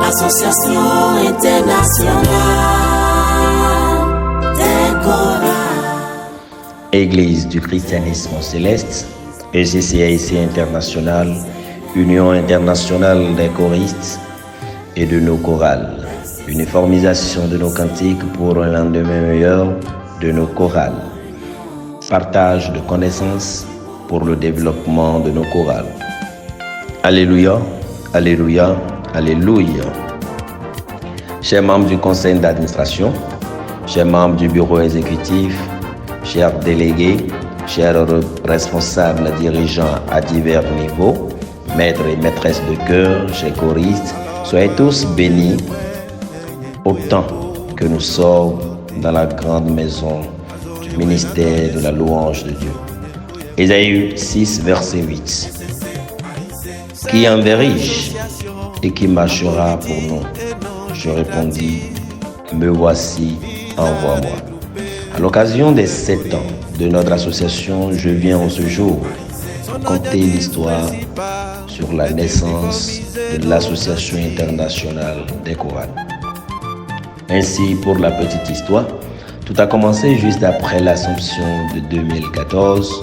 Association internationale des chorales. Église du christianisme céleste, ECCIC international, Union internationale des choristes et de nos chorales. Uniformisation de nos cantiques pour un lendemain meilleur de nos chorales. Partage de connaissances pour le développement de nos chorales. Alléluia, alléluia, alléluia. Chers membres du conseil d'administration, chers membres du bureau exécutif, chers délégués, chers responsables dirigeants à divers niveaux, maîtres et maîtresses de chœur, chers choristes, soyez tous bénis autant que nous sommes dans la grande maison du ministère de la louange de Dieu. Ésaïe 6, verset 8. Qui enverrai-je et qui marchera pour nous? Je répondis, me voici, envoie-moi. À l'occasion des 7 ans de notre association, je viens en ce jour conter l'histoire sur la naissance de l'Association internationale des chorales. Ainsi, pour la petite histoire, tout a commencé juste après l'Assomption de 2014,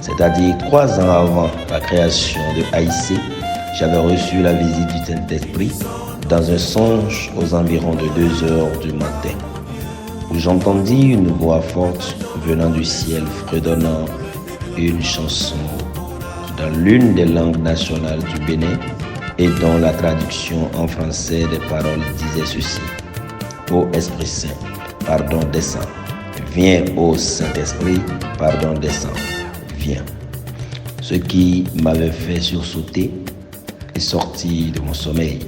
c'est-à-dire 3 ans avant la création de AIC. J'avais reçu la visite du Saint-Esprit dans un songe aux environs de 2 heures du matin, où j'entendis une voix forte venant du ciel fredonnant une chanson dans l'une des langues nationales du Bénin et dont la traduction en français des paroles disait ceci. Ô Esprit Saint, pardon, descends. Viens, ô Saint-Esprit, pardon, descends. Viens. Ce qui m'avait fait sursauter est sorti de mon sommeil.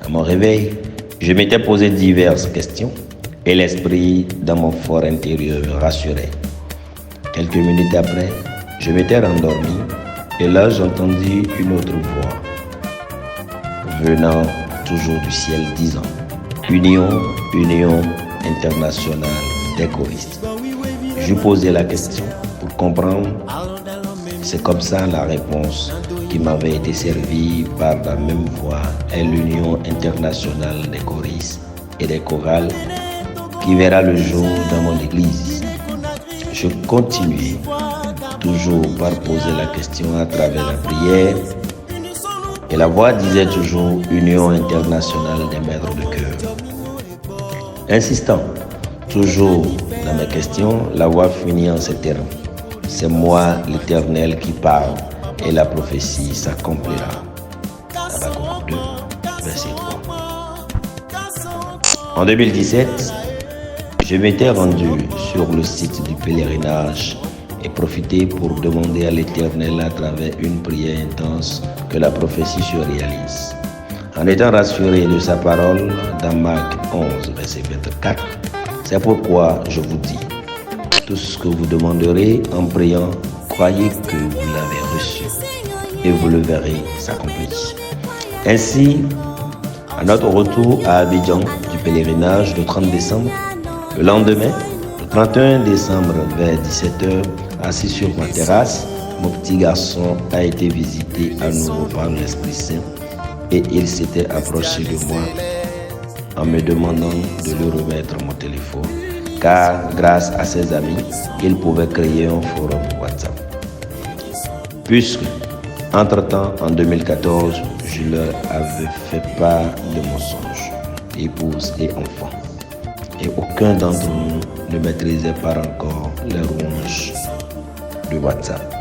À mon réveil, je m'étais posé diverses questions et l'esprit dans mon fort intérieur me rassurait. Quelques minutes après, je m'étais rendormi et là j'entendis une autre voix venant toujours du ciel disant Union internationale des choristes. Je posais la question pour comprendre. C'est comme ça la réponse qui m'avait été servie par la même voix est l'Union internationale des choristes et des chorales qui verra le jour dans mon église. Je continuais toujours par poser la question à travers la prière et la voix disait toujours Union internationale des maîtres de chœur. Insistant toujours dans mes questions, la voix finit en ces termes. C'est moi l'Éternel qui parle et la prophétie s'accomplira. Habakkuk 2, verset 3. En 2017, je m'étais rendu sur le site du pèlerinage et profité pour demander à l'Éternel à travers une prière intense que la prophétie se réalise. En étant rassuré de sa parole dans Marc 11, verset 24, c'est pourquoi je vous dis, tout ce que vous demanderez en priant, croyez que vous l'avez reçu et vous le verrez s'accomplir. Ainsi, à notre retour à Abidjan du pèlerinage le 30 décembre, le lendemain, le 31 décembre vers 17h, assis sur ma terrasse, mon petit garçon a été visité à nouveau par l'Esprit Saint et il s'était approché de moi en me demandant de lui remettre mon téléphone, car grâce à ses amis, il pouvait créer un forum WhatsApp. Puisque, entre-temps, en 2014, je leur avais fait part de mon songe, épouse et enfants. Et aucun d'entre nous ne maîtrisait pas encore les rouages de WhatsApp.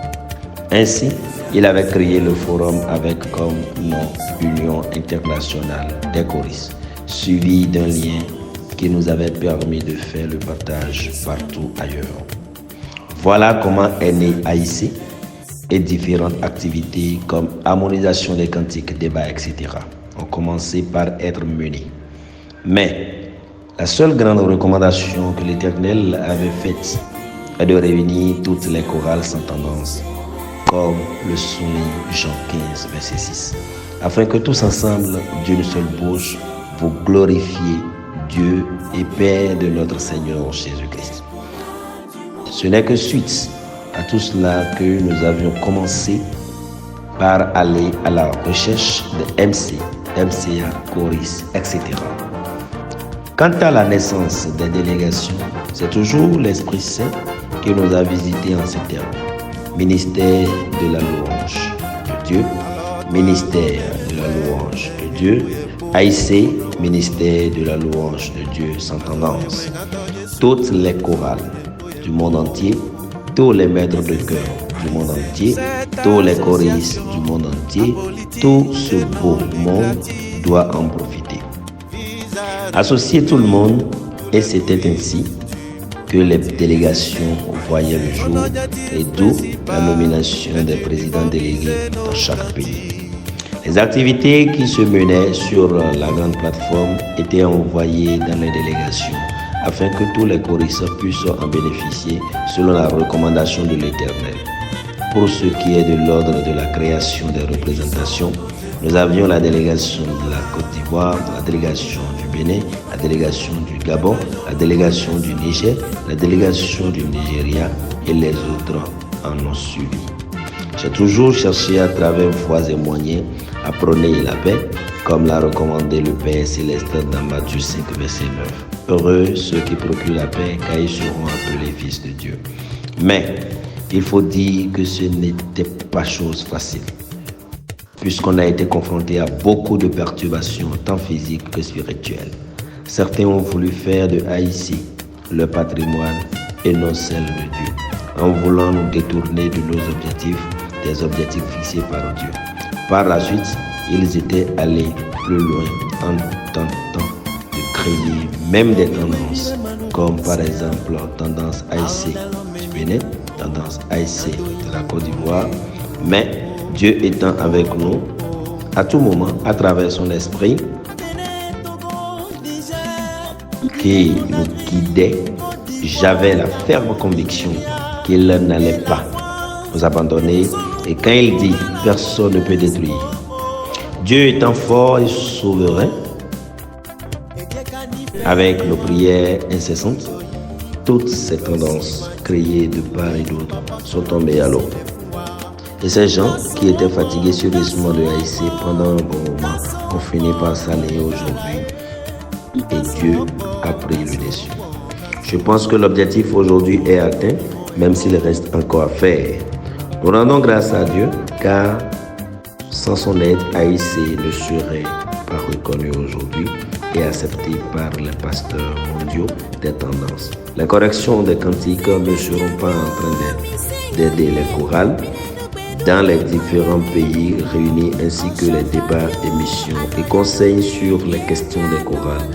Ainsi, il avait créé le forum avec comme nom Union internationale des choristes, suivi d'un lien qui nous avait permis de faire le partage partout ailleurs. Voilà comment est né AIC et différentes activités comme harmonisation des cantiques, débats, etc. ont commencé par être menées. Mais la seule grande recommandation que l'Éternel avait faite est de réunir toutes les chorales sans tendance, comme le souligne Jean 15, verset 6, afin que tous ensemble, d'une seule bouche, vous glorifiez Dieu et Père de notre Seigneur Jésus-Christ. Ce n'est que suite à tout cela que nous avions commencé par aller à la recherche de MC MCA, choristes, etc. Quant à la naissance des délégations, c'est toujours l'Esprit Saint qui nous a visités en ces termes. Ministère de la louange de Dieu, ministère de la louange de Dieu, AIC, ministère de la louange de Dieu sans tendance. Toutes les chorales du monde entier, tous les maîtres de chœur du monde entier, tous les choristes du monde entier, tout ce beau monde doit en profiter. Associer tout le monde, et c'était ainsi que les délégations voyaient le jour, et d'où la nomination des présidents délégués dans chaque pays. Les activités qui se menaient sur la grande plateforme étaient envoyées dans les délégations afin que tous les choristes puissent en bénéficier selon la recommandation de l'Éternel. Pour ce qui est de l'ordre de la création des représentations, nous avions la délégation de la Côte d'Ivoire, la délégation du Bénin, la délégation du Gabon, la délégation du Niger, la délégation du Nigeria et les autres en ont suivi. J'ai toujours cherché à travers voies et moyens à prôner la paix, comme l'a recommandé le Père Céleste dans Matthieu 5, verset 9. Heureux ceux qui procurent la paix, car ils seront appelés fils de Dieu. Mais il faut dire que ce n'était pas chose facile, puisqu'on a été confronté à beaucoup de perturbations, tant physiques que spirituelles. Certains ont voulu faire de Haïti leur patrimoine et non celle de Dieu, en voulant nous détourner de nos objectifs, des objectifs fixés par Dieu. Par la suite, ils étaient allés plus loin en tentant de créer même des tendances, comme par exemple tendance AIC du Bénin, tendance AIC de la Côte d'Ivoire, mais Dieu étant avec nous à tout moment à travers son esprit qui nous guidait, j'avais la ferme conviction qu'il n'allait pas nous abandonner. Et quand il dit personne ne peut détruire, Dieu étant fort et souverain, avec nos prières incessantes, toutes ces tendances créées de part et d'autre sont tombées à l'eau. Et ces gens qui étaient fatigués sérieusement de haïsser pendant un bon moment ont fini par s'allier aujourd'hui. Et Dieu a pris le dessus. Je pense que l'objectif aujourd'hui est atteint, même s'il reste encore à faire. Nous rendons grâce à Dieu, car sans son aide, haïssé ne serait pas reconnu aujourd'hui et accepté par les pasteurs mondiaux des tendances. Les corrections des cantiques ne seront pas en train d'aider les chorales dans les différents pays réunis, ainsi que les débats, émissions et conseils sur les questions des chorales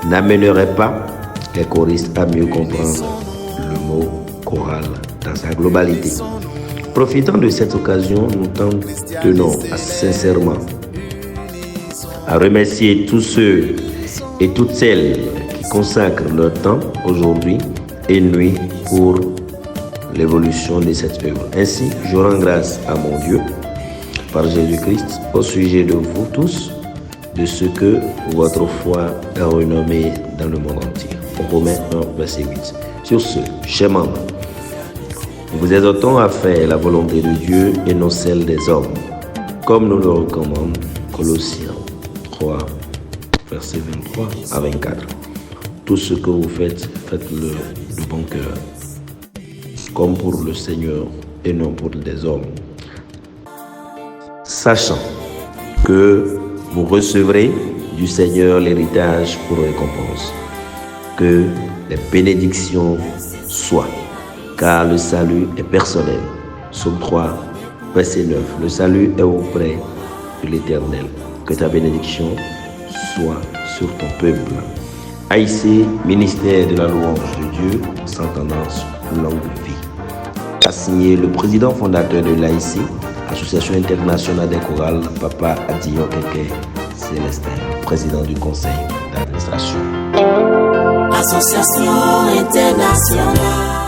n'amèneraient pas les choristes à mieux comprendre le mot chorale dans sa globalité. Profitant de cette occasion, nous tenons sincèrement à remercier tous ceux et toutes celles qui consacrent leur temps aujourd'hui et nuit pour l'évolution de cette œuvre. Ainsi, je rends grâce à mon Dieu par Jésus-Christ au sujet de vous tous, de ce que votre foi est renommée dans le monde entier. Romains 1, verset 8. Sur ce, chers membres, nous vous exhortons à faire la volonté de Dieu et non celle des hommes, comme nous le recommande Colossiens 3, verset 23 à 24. Tout ce que vous faites, faites-le de bon cœur, comme pour le Seigneur et non pour des hommes, sachant que vous recevrez du Seigneur l'héritage pour récompense. Que les bénédictions soient, car le salut est personnel. Psaume 3, verset 9. Le salut est auprès de l'Éternel. Que ta bénédiction soit sur ton peuple. AIC, ministère de la louange de Dieu, sans tendance, longue vie. A signé le président fondateur de l'AIC, Association internationale des chorales, Papa Adion Keke Célestin, président du conseil d'administration. Association internationale.